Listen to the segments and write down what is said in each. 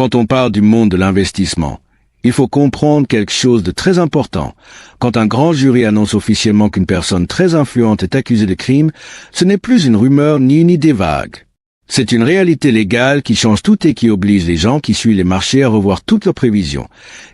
Quand on parle du monde de l'investissement, il faut comprendre quelque chose de très important. Quand un grand jury annonce officiellement qu'une personne très influente est accusée de crime, ce n'est plus une rumeur ni une idée vague. C'est une réalité légale qui change tout et qui oblige les gens qui suivent les marchés à revoir toutes leurs prévisions,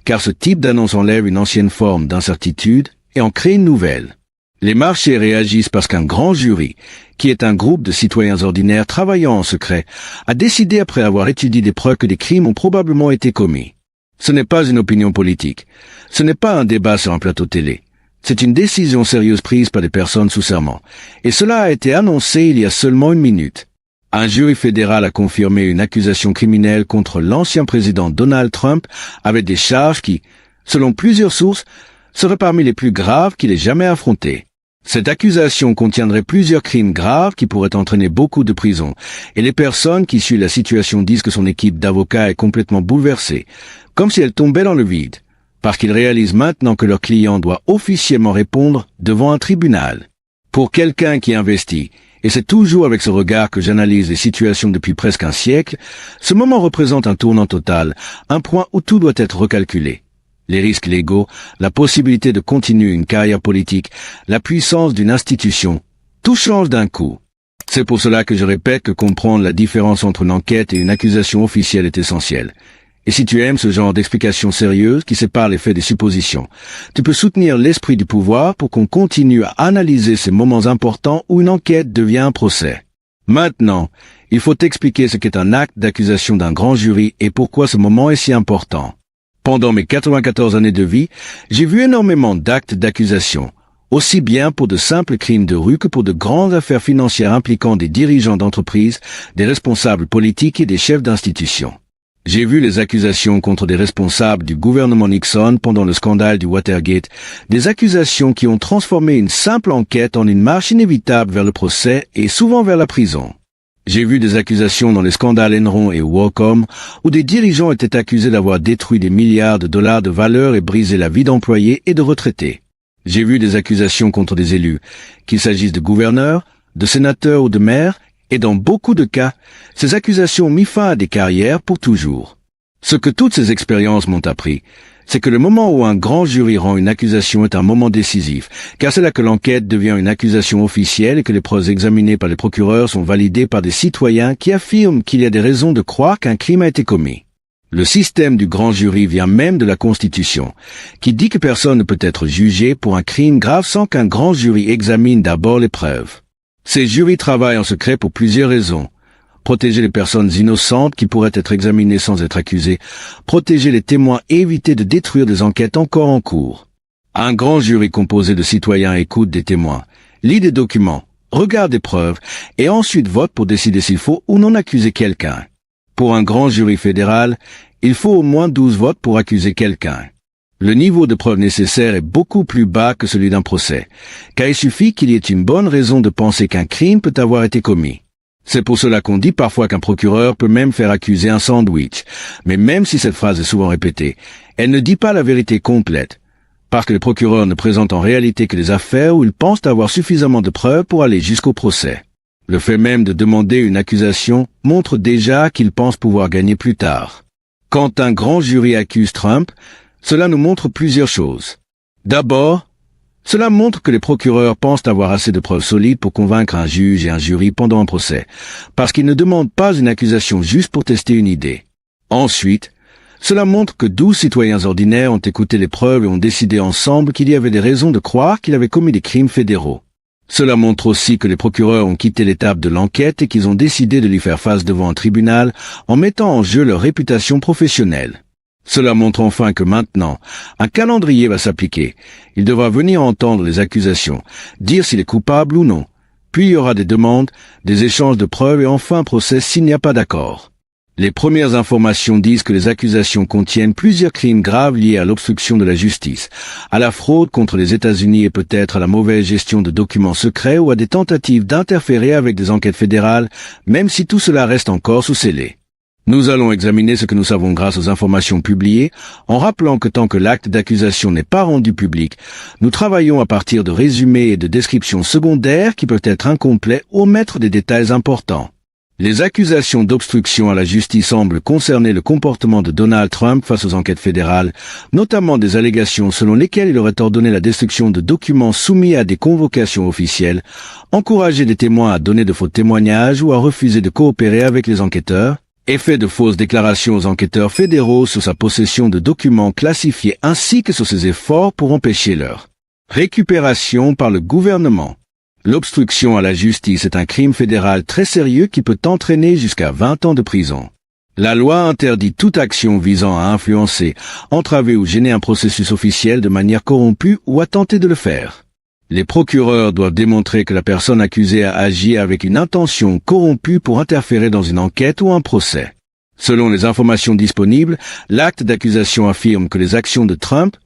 car ce type d'annonce enlève une ancienne forme d'incertitude et en crée une nouvelle. Les marchés réagissent parce qu'un grand jury, qui est un groupe de citoyens ordinaires travaillant en secret, a décidé après avoir étudié des preuves que des crimes ont probablement été commis. Ce n'est pas une opinion politique. Ce n'est pas un débat sur un plateau télé. C'est une décision sérieuse prise par des personnes sous serment. Et cela a été annoncé il y a seulement une minute. Un jury fédéral a confirmé une accusation criminelle contre l'ancien président Donald Trump avec des charges qui, selon plusieurs sources, seraient parmi les plus graves qu'il ait jamais affrontées. Cette accusation contiendrait plusieurs crimes graves qui pourraient entraîner beaucoup de prison, et les personnes qui suivent la situation disent que son équipe d'avocats est complètement bouleversée, comme si elle tombait dans le vide, parce qu'ils réalisent maintenant que leur client doit officiellement répondre devant un tribunal. Pour quelqu'un qui investit, et c'est toujours avec ce regard que j'analyse les situations depuis presque un siècle, ce moment représente un tournant total, un point où tout doit être recalculé. Les risques légaux, la possibilité de continuer une carrière politique, la puissance d'une institution, tout change d'un coup. C'est pour cela que je répète que comprendre la différence entre une enquête et une accusation officielle est essentiel. Et si tu aimes ce genre d'explication sérieuse qui sépare les faits des suppositions, tu peux soutenir l'esprit du pouvoir pour qu'on continue à analyser ces moments importants où une enquête devient un procès. Maintenant, il faut expliquer ce qu'est un acte d'accusation d'un grand jury et pourquoi ce moment est si important. Pendant mes 94 années de vie, j'ai vu énormément d'actes d'accusation, aussi bien pour de simples crimes de rue que pour de grandes affaires financières impliquant des dirigeants d'entreprises, des responsables politiques et des chefs d'institutions. J'ai vu les accusations contre des responsables du gouvernement Nixon pendant le scandale du Watergate, des accusations qui ont transformé une simple enquête en une marche inévitable vers le procès et souvent vers la prison. J'ai vu des accusations dans les scandales Enron et WorldCom, où des dirigeants étaient accusés d'avoir détruit des milliards de dollars de valeur et brisé la vie d'employés et de retraités. J'ai vu des accusations contre des élus, qu'il s'agisse de gouverneurs, de sénateurs ou de maires, et dans beaucoup de cas, ces accusations ont mis fin à des carrières pour toujours. Ce que toutes ces expériences m'ont appris, c'est que le moment où un grand jury rend une accusation est un moment décisif, car c'est là que l'enquête devient une accusation officielle et que les preuves examinées par les procureurs sont validées par des citoyens qui affirment qu'il y a des raisons de croire qu'un crime a été commis. Le système du grand jury vient même de la Constitution, qui dit que personne ne peut être jugé pour un crime grave sans qu'un grand jury examine d'abord les preuves. Ces jurys travaillent en secret pour plusieurs raisons. Protéger les personnes innocentes qui pourraient être examinées sans être accusées, protéger les témoins et éviter de détruire des enquêtes encore en cours. Un grand jury composé de citoyens écoute des témoins, lit des documents, regarde des preuves et ensuite vote pour décider s'il faut ou non accuser quelqu'un. Pour un grand jury fédéral, il faut au moins 12 votes pour accuser quelqu'un. Le niveau de preuve nécessaire est beaucoup plus bas que celui d'un procès, car il suffit qu'il y ait une bonne raison de penser qu'un crime peut avoir été commis. C'est pour cela qu'on dit parfois qu'un procureur peut même faire accuser un sandwich. Mais même si cette phrase est souvent répétée, elle ne dit pas la vérité complète. Parce que les procureurs ne présentent en réalité que des affaires où ils pensent avoir suffisamment de preuves pour aller jusqu'au procès. Le fait même de demander une accusation montre déjà qu'ils pensent pouvoir gagner plus tard. Quand un grand jury accuse Trump, cela nous montre plusieurs choses. D'abord, cela montre que les procureurs pensent avoir assez de preuves solides pour convaincre un juge et un jury pendant un procès, parce qu'ils ne demandent pas une accusation juste pour tester une idée. Ensuite, cela montre que 12 citoyens ordinaires ont écouté les preuves et ont décidé ensemble qu'il y avait des raisons de croire qu'il avait commis des crimes fédéraux. Cela montre aussi que les procureurs ont quitté l'étape de l'enquête et qu'ils ont décidé de lui faire face devant un tribunal en mettant en jeu leur réputation professionnelle. Cela montre enfin que maintenant, un calendrier va s'appliquer. Il devra venir entendre les accusations, dire s'il est coupable ou non. Puis il y aura des demandes, des échanges de preuves et enfin un procès s'il n'y a pas d'accord. Les premières informations disent que les accusations contiennent plusieurs crimes graves liés à l'obstruction de la justice, à la fraude contre les États-Unis et peut-être à la mauvaise gestion de documents secrets ou à des tentatives d'interférer avec des enquêtes fédérales, même si tout cela reste encore sous scellé. Nous allons examiner ce que nous savons grâce aux informations publiées, en rappelant que tant que l'acte d'accusation n'est pas rendu public, nous travaillons à partir de résumés et de descriptions secondaires qui peuvent être incomplets ou omettre des détails importants. Les accusations d'obstruction à la justice semblent concerner le comportement de Donald Trump face aux enquêtes fédérales, notamment des allégations selon lesquelles il aurait ordonné la destruction de documents soumis à des convocations officielles, encouragé des témoins à donner de faux témoignages ou à refuser de coopérer avec les enquêteurs, et fait de fausses déclarations aux enquêteurs fédéraux sur sa possession de documents classifiés ainsi que sur ses efforts pour empêcher leur récupération par le gouvernement. L'obstruction à la justice est un crime fédéral très sérieux qui peut entraîner jusqu'à 20 ans de prison. La loi interdit toute action visant à influencer, entraver ou gêner un processus officiel de manière corrompue ou à tenter de le faire. Les procureurs doivent démontrer que la personne accusée a agi avec une intention corrompue pour interférer dans une enquête ou un procès. Selon les informations disponibles, l'acte d'accusation affirme que les actions de Trump,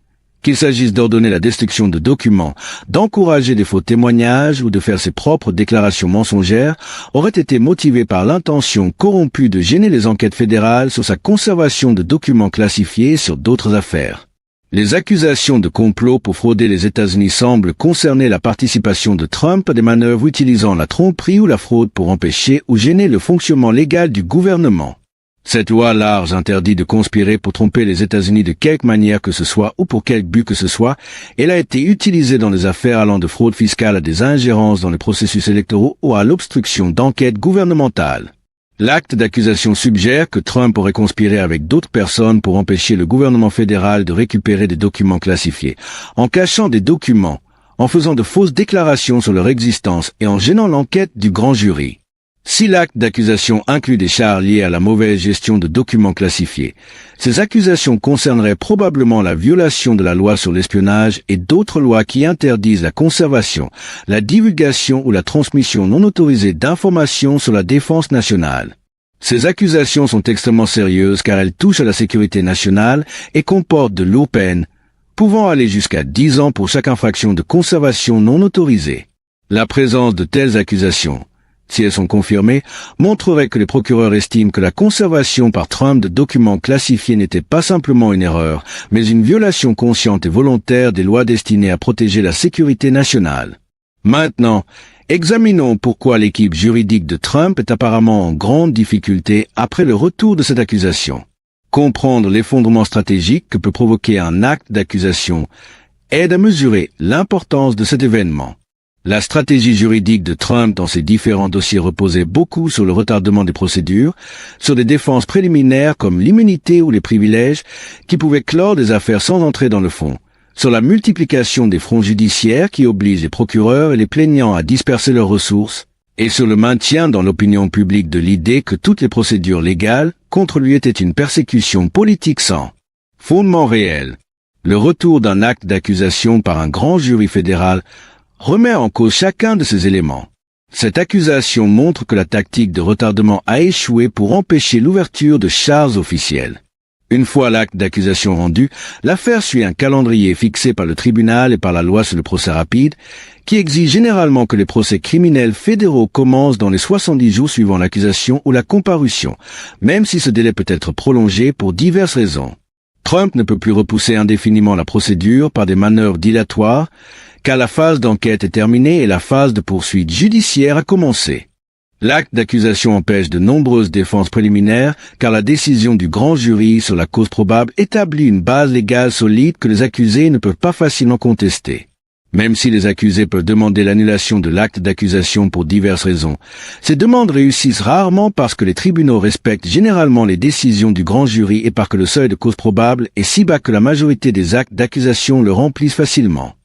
qu'il s'agisse d'ordonner la destruction de documents, d'encourager des faux témoignages ou de faire ses propres déclarations mensongères, auraient été motivées par l'intention corrompue de gêner les enquêtes fédérales sur sa conservation de documents classifiés sur d'autres affaires. Les accusations de complot pour frauder les États-Unis semblent concerner la participation de Trump à des manœuvres utilisant la tromperie ou la fraude pour empêcher ou gêner le fonctionnement légal du gouvernement. Cette loi large interdit de conspirer pour tromper les États-Unis de quelque manière que ce soit ou pour quelque but que ce soit. Elle a été utilisée dans des affaires allant de fraude fiscale à des ingérences dans les processus électoraux ou à l'obstruction d'enquêtes gouvernementales. L'acte d'accusation suggère que Trump aurait conspiré avec d'autres personnes pour empêcher le gouvernement fédéral de récupérer des documents classifiés, en cachant des documents, en faisant de fausses déclarations sur leur existence et en gênant l'enquête du grand jury. Si l'acte d'accusation inclut des charges liées à la mauvaise gestion de documents classifiés, ces accusations concerneraient probablement la violation de la loi sur l'espionnage et d'autres lois qui interdisent la conservation, la divulgation ou la transmission non autorisée d'informations sur la défense nationale. Ces accusations sont extrêmement sérieuses car elles touchent à la sécurité nationale et comportent de lourdes peines, pouvant aller jusqu'à 10 ans pour chaque infraction de conservation non autorisée. La présence de telles accusations, si elles sont confirmées, montrerait que les procureurs estiment que la conservation par Trump de documents classifiés n'était pas simplement une erreur, mais une violation consciente et volontaire des lois destinées à protéger la sécurité nationale. Maintenant, examinons pourquoi l'équipe juridique de Trump est apparemment en grande difficulté après le retour de cette accusation. Comprendre l'effondrement stratégique que peut provoquer un acte d'accusation aide à mesurer l'importance de cet événement. La stratégie juridique de Trump dans ses différents dossiers reposait beaucoup sur le retardement des procédures, sur des défenses préliminaires comme l'immunité ou les privilèges, qui pouvaient clore des affaires sans entrer dans le fond, sur la multiplication des fronts judiciaires qui obligent les procureurs et les plaignants à disperser leurs ressources, et sur le maintien dans l'opinion publique de l'idée que toutes les procédures légales contre lui étaient une persécution politique sans fondement réel. Le retour d'un acte d'accusation par un grand jury fédéral remet en cause chacun de ces éléments. Cette accusation montre que la tactique de retardement a échoué pour empêcher l'ouverture de charges officielles. Une fois l'acte d'accusation rendu, l'affaire suit un calendrier fixé par le tribunal et par la loi sur le procès rapide, qui exige généralement que les procès criminels fédéraux commencent dans les 70 jours suivant l'accusation ou la comparution, même si ce délai peut être prolongé pour diverses raisons. Trump ne peut plus repousser indéfiniment la procédure par des manœuvres dilatoires, car la phase d'enquête est terminée et la phase de poursuite judiciaire a commencé. L'acte d'accusation empêche de nombreuses défenses préliminaires, car la décision du grand jury sur la cause probable établit une base légale solide que les accusés ne peuvent pas facilement contester. Même si les accusés peuvent demander l'annulation de l'acte d'accusation pour diverses raisons, ces demandes réussissent rarement parce que les tribunaux respectent généralement les décisions du grand jury et parce que le seuil de cause probable est si bas que la majorité des actes d'accusation le remplissent facilement.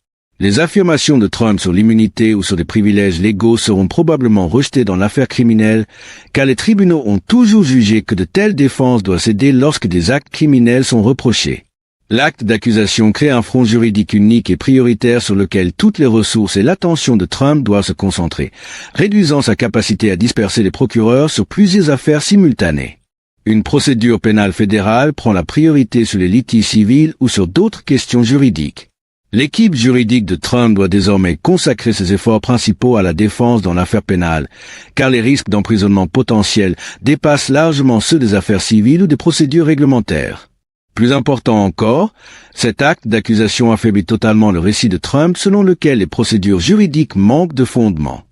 Les affirmations de Trump sur l'immunité ou sur des privilèges légaux seront probablement rejetées dans l'affaire criminelle, car les tribunaux ont toujours jugé que de telles défenses doivent céder lorsque des actes criminels sont reprochés. L'acte d'accusation crée un front juridique unique et prioritaire sur lequel toutes les ressources et l'attention de Trump doivent se concentrer, réduisant sa capacité à disperser les procureurs sur plusieurs affaires simultanées. Une procédure pénale fédérale prend la priorité sur les litiges civils ou sur d'autres questions juridiques. L'équipe juridique de Trump doit désormais consacrer ses efforts principaux à la défense dans l'affaire pénale, car les risques d'emprisonnement potentiels dépassent largement ceux des affaires civiles ou des procédures réglementaires. Plus important encore, cet acte d'accusation affaiblit totalement le récit de Trump selon lequel les procédures juridiques manquent de fondement.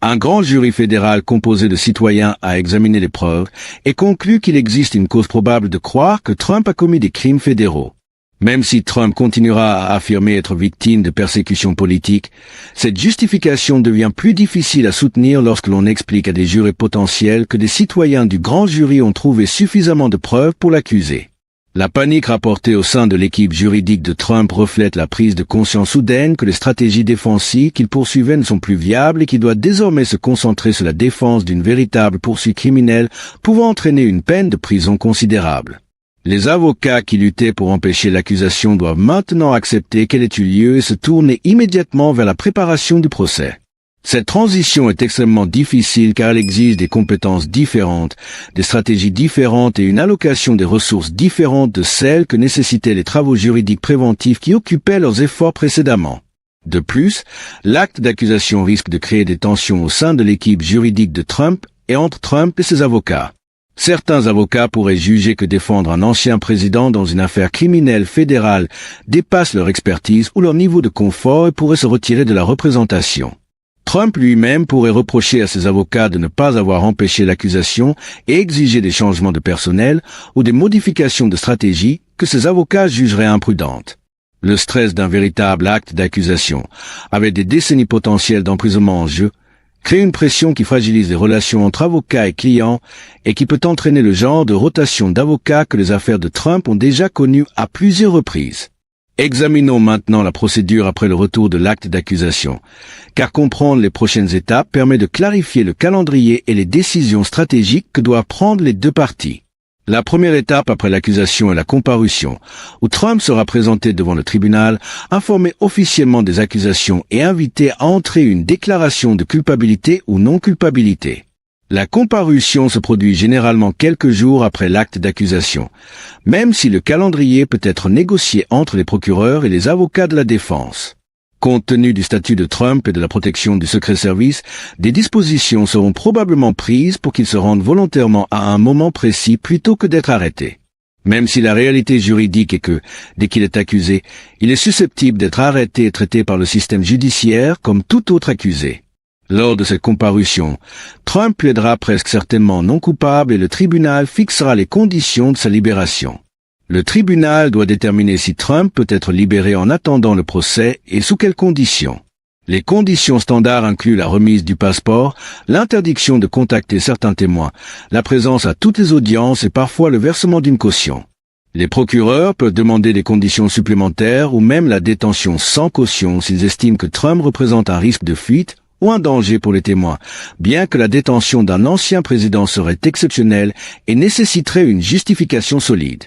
Un grand jury fédéral composé de citoyens a examiné les preuves et conclut qu'il existe une cause probable de croire que Trump a commis des crimes fédéraux. Même si Trump continuera à affirmer être victime de persécutions politiques, cette justification devient plus difficile à soutenir lorsque l'on explique à des jurés potentiels que des citoyens du grand jury ont trouvé suffisamment de preuves pour l'accuser. La panique rapportée au sein de l'équipe juridique de Trump reflète la prise de conscience soudaine que les stratégies défensives qu'il poursuivait ne sont plus viables et qu'il doit désormais se concentrer sur la défense d'une véritable poursuite criminelle pouvant entraîner une peine de prison considérable. Les avocats qui luttaient pour empêcher l'accusation doivent maintenant accepter qu'elle ait eu lieu et se tourner immédiatement vers la préparation du procès. Cette transition est extrêmement difficile car elle exige des compétences différentes, des stratégies différentes et une allocation des ressources différentes de celles que nécessitaient les travaux juridiques préventifs qui occupaient leurs efforts précédemment. De plus, l'acte d'accusation risque de créer des tensions au sein de l'équipe juridique de Trump et entre Trump et ses avocats. Certains avocats pourraient juger que défendre un ancien président dans une affaire criminelle fédérale dépasse leur expertise ou leur niveau de confort et pourraient se retirer de la représentation. Trump lui-même pourrait reprocher à ses avocats de ne pas avoir empêché l'accusation et exiger des changements de personnel ou des modifications de stratégie que ses avocats jugeraient imprudentes. Le stress d'un véritable acte d'accusation, avec des décennies potentielles d'emprisonnement en jeu, crée une pression qui fragilise les relations entre avocats et clients et qui peut entraîner le genre de rotation d'avocats que les affaires de Trump ont déjà connu à plusieurs reprises. Examinons maintenant la procédure après le retour de l'acte d'accusation, car comprendre les prochaines étapes permet de clarifier le calendrier et les décisions stratégiques que doivent prendre les deux parties. La première étape après l'accusation est la comparution, où Trump sera présenté devant le tribunal, informé officiellement des accusations et invité à entrer une déclaration de culpabilité ou non-culpabilité. La comparution se produit généralement quelques jours après l'acte d'accusation, même si le calendrier peut être négocié entre les procureurs et les avocats de la défense. Compte tenu du statut de Trump et de la protection du secret service, des dispositions seront probablement prises pour qu'il se rende volontairement à un moment précis plutôt que d'être arrêté. Même si la réalité juridique est que, dès qu'il est accusé, il est susceptible d'être arrêté et traité par le système judiciaire comme tout autre accusé. Lors de cette comparution, Trump plaidera presque certainement non coupable et le tribunal fixera les conditions de sa libération. Le tribunal doit déterminer si Trump peut être libéré en attendant le procès et sous quelles conditions. Les conditions standards incluent la remise du passeport, l'interdiction de contacter certains témoins, la présence à toutes les audiences et parfois le versement d'une caution. Les procureurs peuvent demander des conditions supplémentaires ou même la détention sans caution s'ils estiment que Trump représente un risque de fuite ou un danger pour les témoins, bien que la détention d'un ancien président serait exceptionnelle et nécessiterait une justification solide.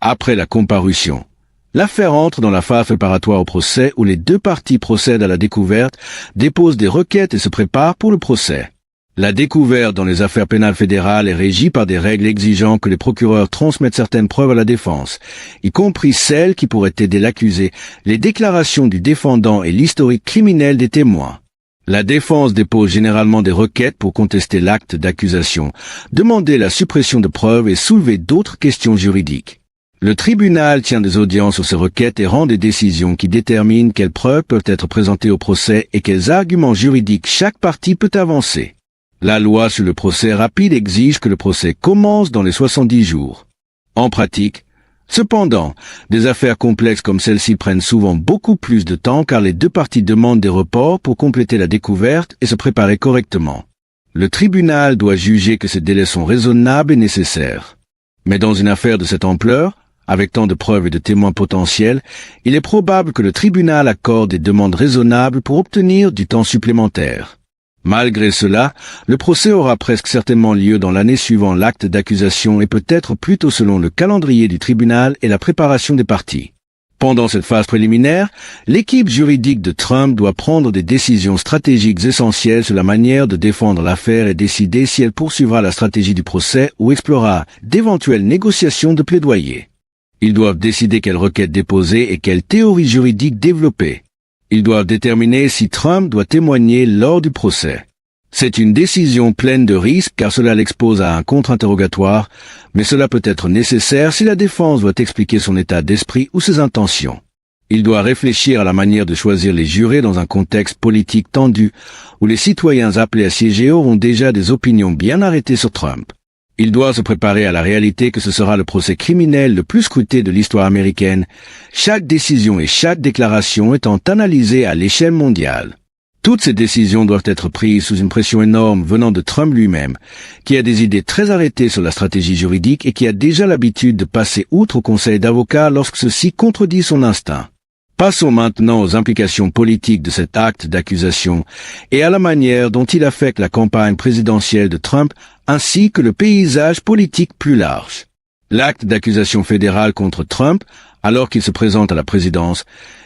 Après la comparution, l'affaire entre dans la phase préparatoire au procès où les deux parties procèdent à la découverte, déposent des requêtes et se préparent pour le procès. La découverte dans les affaires pénales fédérales est régie par des règles exigeant que les procureurs transmettent certaines preuves à la défense, y compris celles qui pourraient aider l'accusé, les déclarations du défendant et l'historique criminel des témoins. La défense dépose généralement des requêtes pour contester l'acte d'accusation, demander la suppression de preuves et soulever d'autres questions juridiques. Le tribunal tient des audiences sur ces requêtes et rend des décisions qui déterminent quelles preuves peuvent être présentées au procès et quels arguments juridiques chaque partie peut avancer. La loi sur le procès rapide exige que le procès commence dans les 70 jours. En pratique, cependant, des affaires complexes comme celle-ci prennent souvent beaucoup plus de temps car les deux parties demandent des reports pour compléter la découverte et se préparer correctement. Le tribunal doit juger que ces délais sont raisonnables et nécessaires. Mais dans une affaire de cette ampleur, avec tant de preuves et de témoins potentiels, il est probable que le tribunal accorde des demandes raisonnables pour obtenir du temps supplémentaire. Malgré cela, le procès aura presque certainement lieu dans l'année suivant l'acte d'accusation et peut-être plutôt selon le calendrier du tribunal et la préparation des parties. Pendant cette phase préliminaire, l'équipe juridique de Trump doit prendre des décisions stratégiques essentielles sur la manière de défendre l'affaire et décider si elle poursuivra la stratégie du procès ou explorera d'éventuelles négociations de plaidoyer. Ils doivent décider quelle requête déposer et quelle théorie juridique développer. Ils doivent déterminer si Trump doit témoigner lors du procès. C'est une décision pleine de risques car cela l'expose à un contre-interrogatoire, mais cela peut être nécessaire si la défense doit expliquer son état d'esprit ou ses intentions. Il doit réfléchir à la manière de choisir les jurés dans un contexte politique tendu, où les citoyens appelés à siéger auront déjà des opinions bien arrêtées sur Trump. Il doit se préparer à la réalité que ce sera le procès criminel le plus scruté de l'histoire américaine, chaque décision et chaque déclaration étant analysée à l'échelle mondiale. Toutes ces décisions doivent être prises sous une pression énorme venant de Trump lui-même, qui a des idées très arrêtées sur la stratégie juridique et qui a déjà l'habitude de passer outre au conseil d'avocats lorsque ceci contredit son instinct. Passons maintenant aux implications politiques de cet acte d'accusation et à la manière dont il affecte la campagne présidentielle de Trump ainsi que le paysage politique plus large. L'acte d'accusation fédérale contre Trump, alors qu'il se présente à la présidence,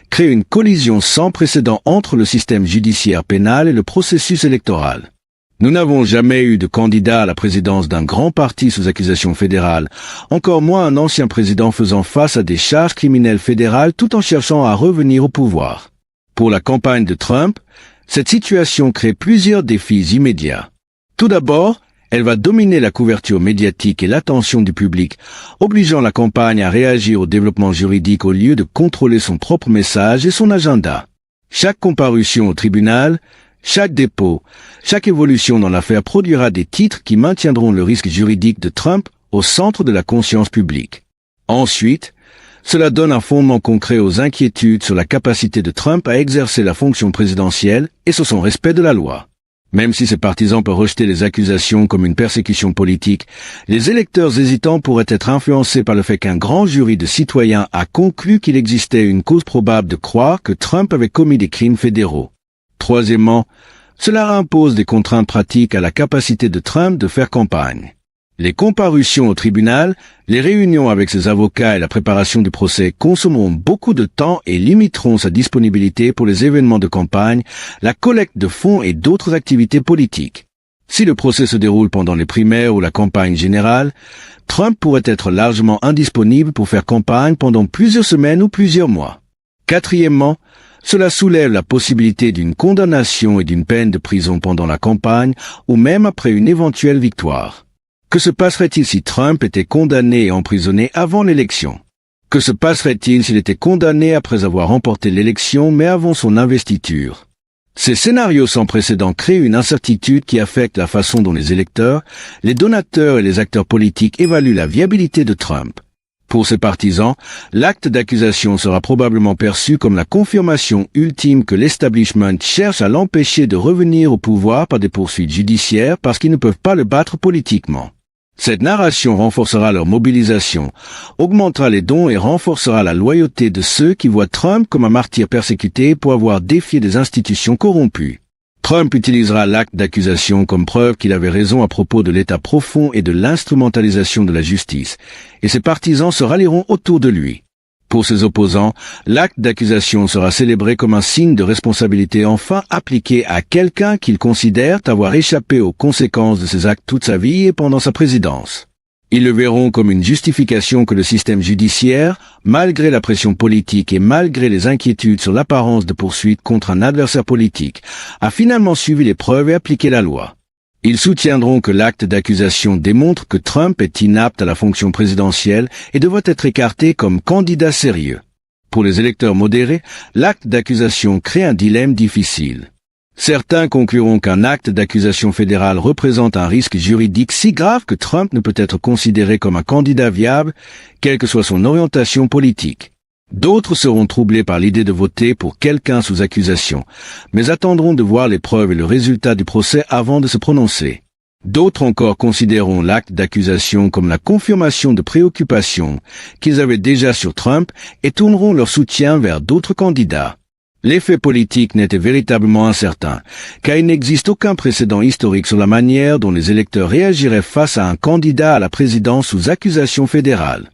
crée une collision sans précédent entre le système judiciaire pénal et le processus électoral. Nous n'avons jamais eu de candidat à la présidence d'un grand parti sous accusation fédérale, encore moins un ancien président faisant face à des charges criminelles fédérales tout en cherchant à revenir au pouvoir. Pour la campagne de Trump, cette situation crée plusieurs défis immédiats. Tout d'abord, elle va dominer la couverture médiatique et l'attention du public, obligeant la campagne à réagir au développement juridique au lieu de contrôler son propre message et son agenda. Chaque comparution au tribunal, chaque dépôt, chaque évolution dans l'affaire produira des titres qui maintiendront le risque juridique de Trump au centre de la conscience publique. Ensuite, cela donne un fondement concret aux inquiétudes sur la capacité de Trump à exercer la fonction présidentielle et sur son respect de la loi. Même si ses partisans peuvent rejeter les accusations comme une persécution politique, les électeurs hésitants pourraient être influencés par le fait qu'un grand jury de citoyens a conclu qu'il existait une cause probable de croire que Trump avait commis des crimes fédéraux. Troisièmement, cela impose des contraintes pratiques à la capacité de Trump de faire campagne. Les comparutions au tribunal, les réunions avec ses avocats et la préparation du procès consommeront beaucoup de temps et limiteront sa disponibilité pour les événements de campagne, la collecte de fonds et d'autres activités politiques. Si le procès se déroule pendant les primaires ou la campagne générale, Trump pourrait être largement indisponible pour faire campagne pendant plusieurs semaines ou plusieurs mois. Quatrièmement, cela soulève la possibilité d'une condamnation et d'une peine de prison pendant la campagne ou même après une éventuelle victoire. Que se passerait-il si Trump était condamné et emprisonné avant l'élection? Que se passerait-il s'il était condamné après avoir remporté l'élection mais avant son investiture? Ces scénarios sans précédent créent une incertitude qui affecte la façon dont les électeurs, les donateurs et les acteurs politiques évaluent la viabilité de Trump. Pour ses partisans, l'acte d'accusation sera probablement perçu comme la confirmation ultime que l'establishment cherche à l'empêcher de revenir au pouvoir par des poursuites judiciaires parce qu'ils ne peuvent pas le battre politiquement. Cette narration renforcera leur mobilisation, augmentera les dons et renforcera la loyauté de ceux qui voient Trump comme un martyr persécuté pour avoir défié des institutions corrompues. Trump utilisera l'acte d'accusation comme preuve qu'il avait raison à propos de l'état profond et de l'instrumentalisation de la justice, et ses partisans se rallieront autour de lui. Pour ses opposants, l'acte d'accusation sera célébré comme un signe de responsabilité enfin appliqué à quelqu'un qu'ils considèrent avoir échappé aux conséquences de ses actes toute sa vie et pendant sa présidence. Ils le verront comme une justification que le système judiciaire, malgré la pression politique et malgré les inquiétudes sur l'apparence de poursuites contre un adversaire politique, a finalement suivi les preuves et appliqué la loi. Ils soutiendront que l'acte d'accusation démontre que Trump est inapte à la fonction présidentielle et devrait être écarté comme candidat sérieux. Pour les électeurs modérés, l'acte d'accusation crée un dilemme difficile. Certains concluront qu'un acte d'accusation fédérale représente un risque juridique si grave que Trump ne peut être considéré comme un candidat viable, quelle que soit son orientation politique. D'autres seront troublés par l'idée de voter pour quelqu'un sous accusation, mais attendront de voir les preuves et le résultat du procès avant de se prononcer. D'autres encore considéreront l'acte d'accusation comme la confirmation de préoccupations qu'ils avaient déjà sur Trump et tourneront leur soutien vers d'autres candidats. L'effet politique n'était véritablement incertain, car il n'existe aucun précédent historique sur la manière dont les électeurs réagiraient face à un candidat à la présidence sous accusation fédérale.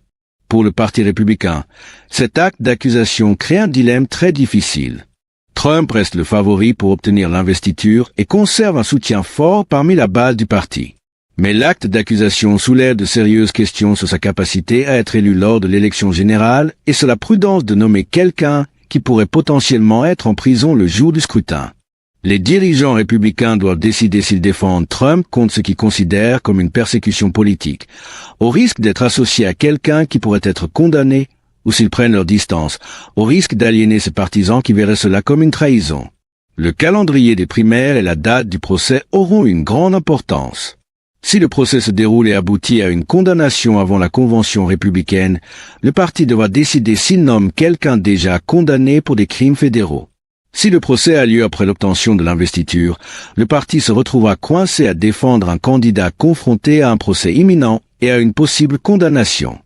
Pour le Parti républicain, cet acte d'accusation crée un dilemme très difficile. Trump reste le favori pour obtenir l'investiture et conserve un soutien fort parmi la base du parti. Mais l'acte d'accusation soulève de sérieuses questions sur sa capacité à être élu lors de l'élection générale et sur la prudence de nommer quelqu'un qui pourrait potentiellement être en prison le jour du scrutin. Les dirigeants républicains doivent décider s'ils défendent Trump contre ce qu'ils considèrent comme une persécution politique, au risque d'être associés à quelqu'un qui pourrait être condamné ou s'ils prennent leur distance, au risque d'aliéner ses partisans qui verraient cela comme une trahison. Le calendrier des primaires et la date du procès auront une grande importance. Si le procès se déroule et aboutit à une condamnation avant la convention républicaine, le parti devra décider s'il nomme quelqu'un déjà condamné pour des crimes fédéraux. Si le procès a lieu après l'obtention de l'investiture, le parti se retrouvera coincé à défendre un candidat confronté à un procès imminent et à une possible condamnation.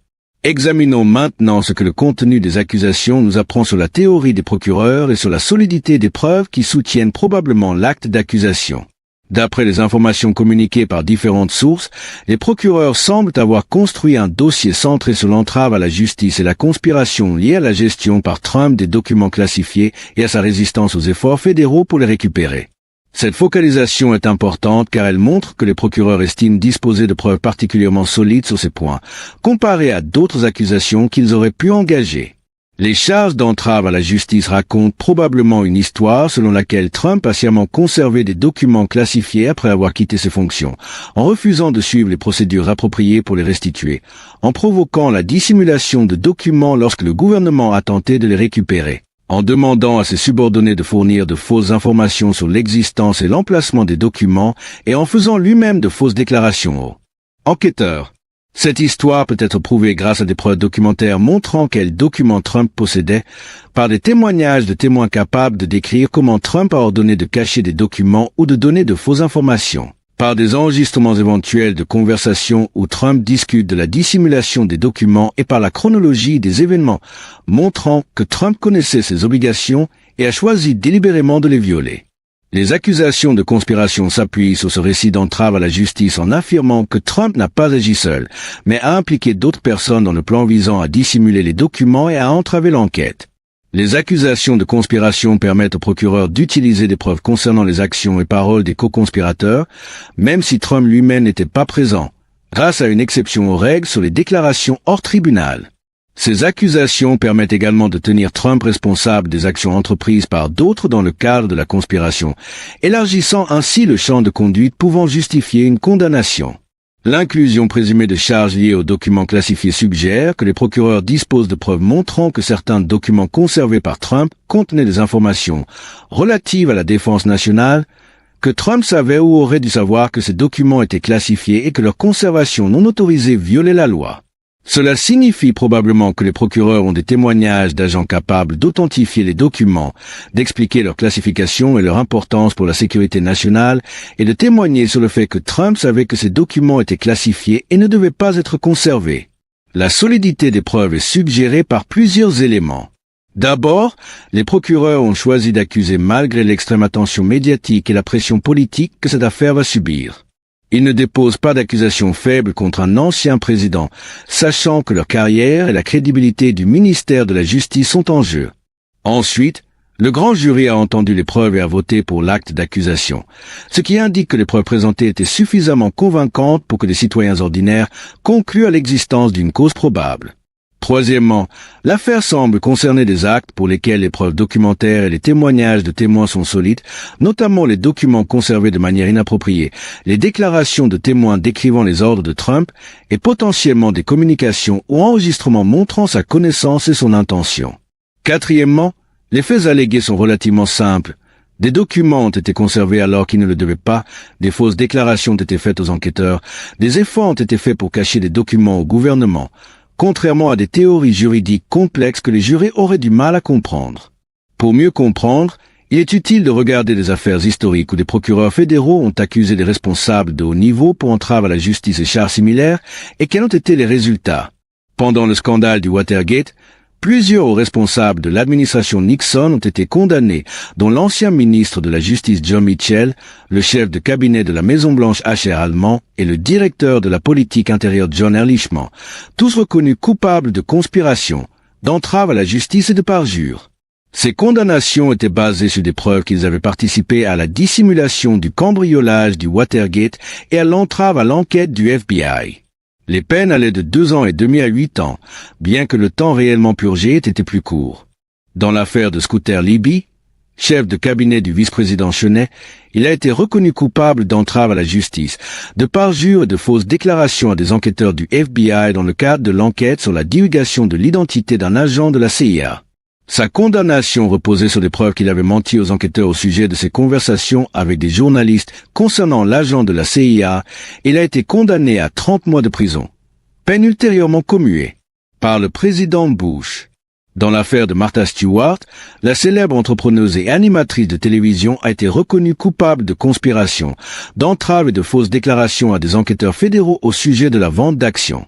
Examinons maintenant ce que le contenu des accusations nous apprend sur la théorie des procureurs et sur la solidité des preuves qui soutiennent probablement l'acte d'accusation. D'après les informations communiquées par différentes sources, les procureurs semblent avoir construit un dossier centré sur l'entrave à la justice et la conspiration liée à la gestion par Trump des documents classifiés et à sa résistance aux efforts fédéraux pour les récupérer. Cette focalisation est importante car elle montre que les procureurs estiment disposer de preuves particulièrement solides sur ces points, comparées à d'autres accusations qu'ils auraient pu engager. Les charges d'entrave à la justice racontent probablement une histoire selon laquelle Trump a sciemment conservé des documents classifiés après avoir quitté ses fonctions, en refusant de suivre les procédures appropriées pour les restituer, en provoquant la dissimulation de documents lorsque le gouvernement a tenté de les récupérer, en demandant à ses subordonnés de fournir de fausses informations sur l'existence et l'emplacement des documents et en faisant lui-même de fausses déclarations aux enquêteurs. Cette histoire peut être prouvée grâce à des preuves documentaires montrant quels documents Trump possédait, par des témoignages de témoins capables de décrire comment Trump a ordonné de cacher des documents ou de donner de fausses informations, par des enregistrements éventuels de conversations où Trump discute de la dissimulation des documents et par la chronologie des événements montrant que Trump connaissait ses obligations et a choisi délibérément de les violer. Les accusations de conspiration s'appuient sur ce récit d'entrave à la justice en affirmant que Trump n'a pas agi seul, mais a impliqué d'autres personnes dans le plan visant à dissimuler les documents et à entraver l'enquête. Les accusations de conspiration permettent au procureur d'utiliser des preuves concernant les actions et paroles des co-conspirateurs, même si Trump lui-même n'était pas présent, grâce à une exception aux règles sur les déclarations hors tribunal. Ces accusations permettent également de tenir Trump responsable des actions entreprises par d'autres dans le cadre de la conspiration, élargissant ainsi le champ de conduite pouvant justifier une condamnation. L'inclusion présumée de charges liées aux documents classifiés suggère que les procureurs disposent de preuves montrant que certains documents conservés par Trump contenaient des informations relatives à la défense nationale, que Trump savait ou aurait dû savoir que ces documents étaient classifiés et que leur conservation non autorisée violait la loi. Cela signifie probablement que les procureurs ont des témoignages d'agents capables d'authentifier les documents, d'expliquer leur classification et leur importance pour la sécurité nationale, et de témoigner sur le fait que Trump savait que ces documents étaient classifiés et ne devaient pas être conservés. La solidité des preuves est suggérée par plusieurs éléments. D'abord, les procureurs ont choisi d'accuser malgré l'extrême attention médiatique et la pression politique que cette affaire va subir. Ils ne déposent pas d'accusations faibles contre un ancien président, sachant que leur carrière et la crédibilité du ministère de la Justice sont en jeu. Ensuite, le grand jury a entendu les preuves et a voté pour l'acte d'accusation, ce qui indique que les preuves présentées étaient suffisamment convaincantes pour que les citoyens ordinaires concluent à l'existence d'une cause probable. Troisièmement, l'affaire semble concerner des actes pour lesquels les preuves documentaires et les témoignages de témoins sont solides, notamment les documents conservés de manière inappropriée, les déclarations de témoins décrivant les ordres de Trump et potentiellement des communications ou enregistrements montrant sa connaissance et son intention. Quatrièmement, les faits allégués sont relativement simples. Des documents ont été conservés alors qu'ils ne le devaient pas, des fausses déclarations ont été faites aux enquêteurs, des efforts ont été faits pour cacher des documents au gouvernement, contrairement à des théories juridiques complexes que les jurés auraient du mal à comprendre. Pour mieux comprendre, il est utile de regarder des affaires historiques où des procureurs fédéraux ont accusé des responsables de haut niveau pour entrave à la justice et charges similaires, et quels ont été les résultats. Pendant le scandale du Watergate, plusieurs hauts responsables de l'administration Nixon ont été condamnés, dont l'ancien ministre de la Justice John Mitchell, le chef de cabinet de la Maison-Blanche Asher Hallman et le directeur de la politique intérieure John Ehrlichman, tous reconnus coupables de conspiration, d'entrave à la justice et de parjure. Ces condamnations étaient basées sur des preuves qu'ils avaient participé à la dissimulation du cambriolage du Watergate et à l'entrave à l'enquête du FBI. Les peines allaient de 2 ans et demi à 8 ans, bien que le temps réellement purgé ait été plus court. Dans l'affaire de Scooter Libby, Chef de cabinet du vice-président Cheney, il a été reconnu coupable d'entrave à la justice, de parjure et de fausses déclarations à des enquêteurs du FBI dans le cadre de l'enquête sur la divulgation de l'identité d'un agent de la CIA. Sa condamnation reposait sur des preuves qu'il avait menti aux enquêteurs au sujet de ses conversations avec des journalistes concernant l'agent de la CIA. Il a été condamné à 30 mois de prison, peine ultérieurement commuée par le président Bush. Dans l'affaire de Martha Stewart, la célèbre entrepreneuse et animatrice de télévision a été reconnue coupable de conspiration, d'entrave et de fausses déclarations à des enquêteurs fédéraux au sujet de la vente d'actions.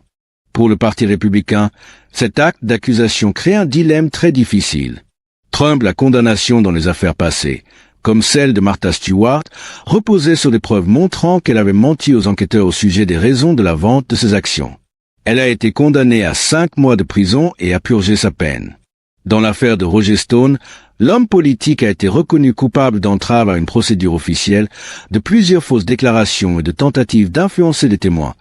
Pour le Parti républicain, cet acte d'accusation crée un dilemme très difficile. Trump, la condamnation dans les affaires passées, comme celle de Martha Stewart, reposait sur des preuves montrant qu'elle avait menti aux enquêteurs au sujet des raisons de la vente de ses actions. Elle a été condamnée à 5 mois de prison et a purgé sa peine. Dans l'affaire de Roger Stone, l'homme politique a été reconnu coupable d'entrave à une procédure officielle, de plusieurs fausses déclarations et de tentatives d'influencer des témoins,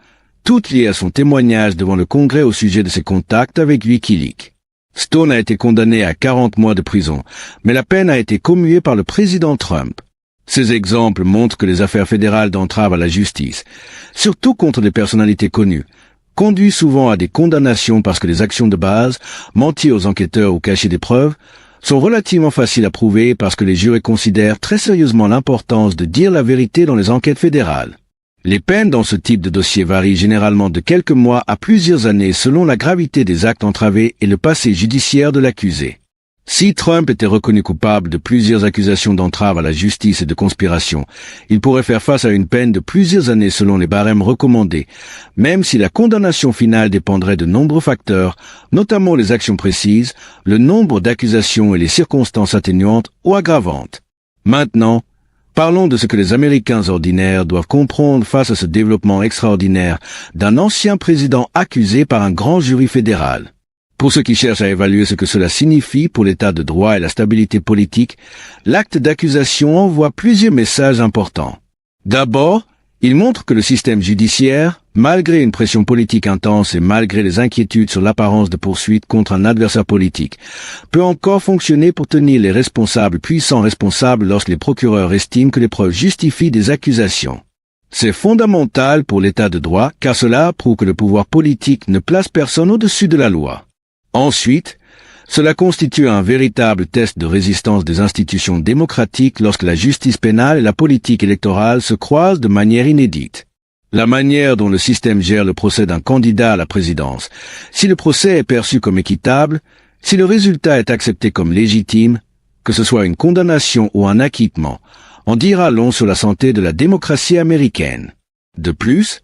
toutes liées à son témoignage devant le Congrès au sujet de ses contacts avec Wikileaks. Stone a été condamné à 40 mois de prison, mais la peine a été commuée par le président Trump. Ces exemples montrent que les affaires fédérales d'entrave à la justice, surtout contre des personnalités connues, conduit souvent à des condamnations parce que les actions de base, mentir aux enquêteurs ou cacher des preuves, sont relativement faciles à prouver parce que les jurés considèrent très sérieusement l'importance de dire la vérité dans les enquêtes fédérales. Les peines dans ce type de dossier varient généralement de quelques mois à plusieurs années selon la gravité des actes entravés et le passé judiciaire de l'accusé. Si Trump était reconnu coupable de plusieurs accusations d'entrave à la justice et de conspiration, il pourrait faire face à une peine de plusieurs années selon les barèmes recommandés, même si la condamnation finale dépendrait de nombreux facteurs, notamment les actions précises, le nombre d'accusations et les circonstances atténuantes ou aggravantes. Maintenant, parlons de ce que les Américains ordinaires doivent comprendre face à ce développement extraordinaire d'un ancien président accusé par un grand jury fédéral. Pour ceux qui cherchent à évaluer ce que cela signifie pour l'état de droit et la stabilité politique, l'acte d'accusation envoie plusieurs messages importants. D'abord, il montre que le système judiciaire, malgré une pression politique intense et malgré les inquiétudes sur l'apparence de poursuites contre un adversaire politique, peut encore fonctionner pour tenir les responsables puissants responsables lorsque les procureurs estiment que les preuves justifient des accusations. C'est fondamental pour l'état de droit car cela prouve que le pouvoir politique ne place personne au-dessus de la loi. Ensuite, cela constitue un véritable test de résistance des institutions démocratiques lorsque la justice pénale et la politique électorale se croisent de manière inédite. La manière dont le système gère le procès d'un candidat à la présidence, si le procès est perçu comme équitable, si le résultat est accepté comme légitime, que ce soit une condamnation ou un acquittement, en dira long sur la santé de la démocratie américaine. De plus,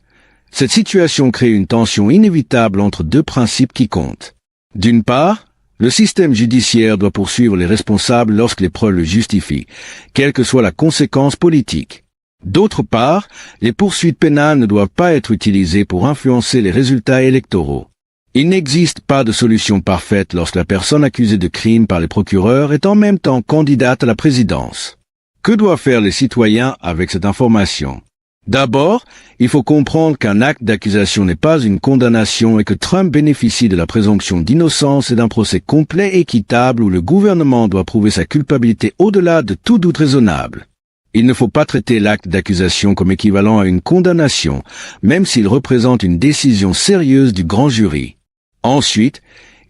cette situation crée une tension inévitable entre deux principes qui comptent. D'une part, le système judiciaire doit poursuivre les responsables lorsque les preuves le justifient, quelle que soit la conséquence politique. D'autre part, les poursuites pénales ne doivent pas être utilisées pour influencer les résultats électoraux. Il n'existe pas de solution parfaite lorsque la personne accusée de crime par les procureurs est en même temps candidate à la présidence. Que doivent faire les citoyens avec cette information? D'abord, il faut comprendre qu'un acte d'accusation n'est pas une condamnation et que Trump bénéficie de la présomption d'innocence et d'un procès complet et équitable où le gouvernement doit prouver sa culpabilité au-delà de tout doute raisonnable. Il ne faut pas traiter l'acte d'accusation comme équivalent à une condamnation, même s'il représente une décision sérieuse du grand jury. Ensuite,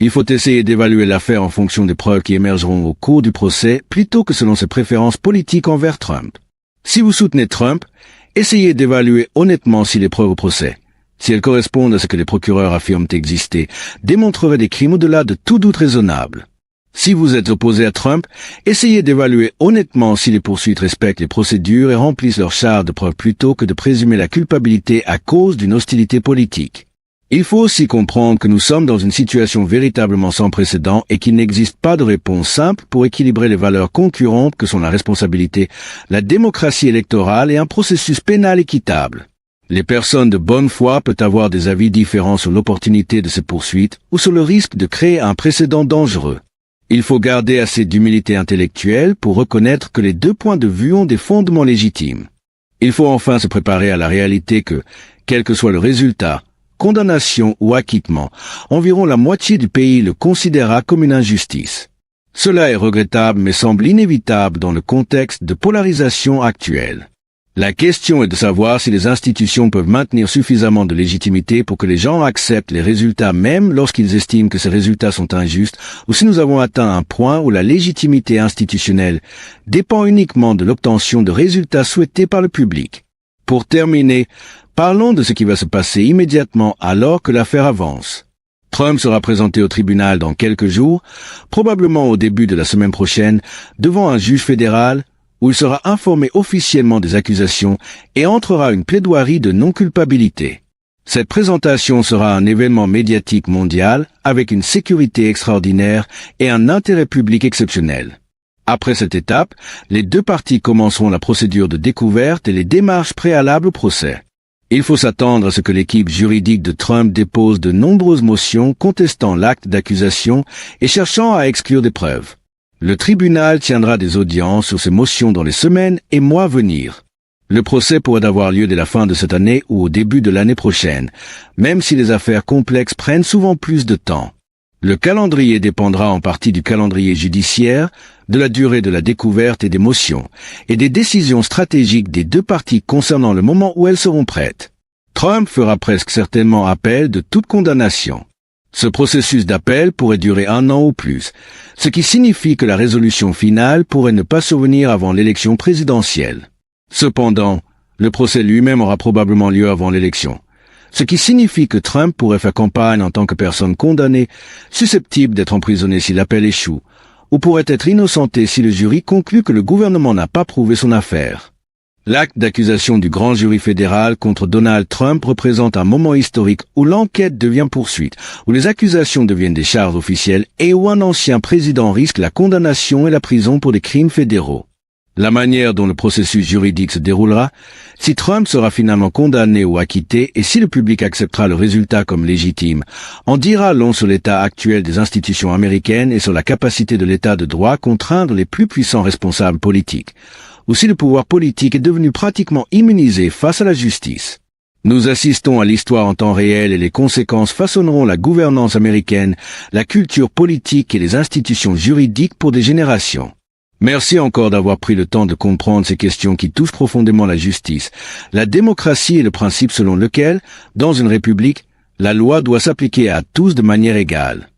il faut essayer d'évaluer l'affaire en fonction des preuves qui émergeront au cours du procès plutôt que selon ses préférences politiques envers Trump. Si vous soutenez Trump, essayez d'évaluer honnêtement si les preuves au procès, si elles correspondent à ce que les procureurs affirment exister, démontreraient des crimes au-delà de tout doute raisonnable. Si vous êtes opposé à Trump, essayez d'évaluer honnêtement si les poursuites respectent les procédures et remplissent leur char de preuves plutôt que de présumer la culpabilité à cause d'une hostilité politique. Il faut aussi comprendre que nous sommes dans une situation véritablement sans précédent et qu'il n'existe pas de réponse simple pour équilibrer les valeurs concurrentes que sont la responsabilité, la démocratie électorale et un processus pénal équitable. Les personnes de bonne foi peuvent avoir des avis différents sur l'opportunité de ces poursuites ou sur le risque de créer un précédent dangereux. Il faut garder assez d'humilité intellectuelle pour reconnaître que les deux points de vue ont des fondements légitimes. Il faut enfin se préparer à la réalité que, quel que soit le résultat, condamnation ou acquittement, environ la moitié du pays le considérera comme une injustice. Cela est regrettable mais semble inévitable dans le contexte de polarisation actuelle. La question est de savoir si les institutions peuvent maintenir suffisamment de légitimité pour que les gens acceptent les résultats même lorsqu'ils estiment que ces résultats sont injustes, ou si nous avons atteint un point où la légitimité institutionnelle dépend uniquement de l'obtention de résultats souhaités par le public. Pour terminer, parlons de ce qui va se passer immédiatement alors que l'affaire avance. Trump sera présenté au tribunal dans quelques jours, probablement au début de la semaine prochaine, devant un juge fédéral, où il sera informé officiellement des accusations et entrera une plaidoirie de non-culpabilité. Cette présentation sera un événement médiatique mondial avec une sécurité extraordinaire et un intérêt public exceptionnel. Après cette étape, les deux parties commenceront la procédure de découverte et les démarches préalables au procès. Il faut s'attendre à ce que l'équipe juridique de Trump dépose de nombreuses motions contestant l'acte d'accusation et cherchant à exclure des preuves. Le tribunal tiendra des audiences sur ces motions dans les semaines et mois à venir. Le procès pourrait avoir lieu dès la fin de cette année ou au début de l'année prochaine, même si les affaires complexes prennent souvent plus de temps. Le calendrier dépendra en partie du calendrier judiciaire, de la durée de la découverte et des motions, et des décisions stratégiques des deux parties concernant le moment où elles seront prêtes. Trump fera presque certainement appel de toute condamnation. Ce processus d'appel pourrait durer 1 an ou plus, ce qui signifie que la résolution finale pourrait ne pas survenir avant l'élection présidentielle. Cependant, le procès lui-même aura probablement lieu avant l'élection, ce qui signifie que Trump pourrait faire campagne en tant que personne condamnée, susceptible d'être emprisonnée si l'appel échoue, ou pourrait être innocenté si le jury conclut que le gouvernement n'a pas prouvé son affaire. L'acte d'accusation du grand jury fédéral contre Donald Trump représente un moment historique où l'enquête devient poursuite, où les accusations deviennent des charges officielles et où un ancien président risque la condamnation et la prison pour des crimes fédéraux. La manière dont le processus juridique se déroulera, si Trump sera finalement condamné ou acquitté et si le public acceptera le résultat comme légitime, en dira long sur l'état actuel des institutions américaines et sur la capacité de l'état de droit à contraindre les plus puissants responsables politiques, ou si le pouvoir politique est devenu pratiquement immunisé face à la justice. Nous assistons à l'histoire en temps réel et les conséquences façonneront la gouvernance américaine, la culture politique et les institutions juridiques pour des générations. Merci encore d'avoir pris le temps de comprendre ces questions qui touchent profondément la justice, la démocratie et le principe selon lequel, dans une république, la loi doit s'appliquer à tous de manière égale.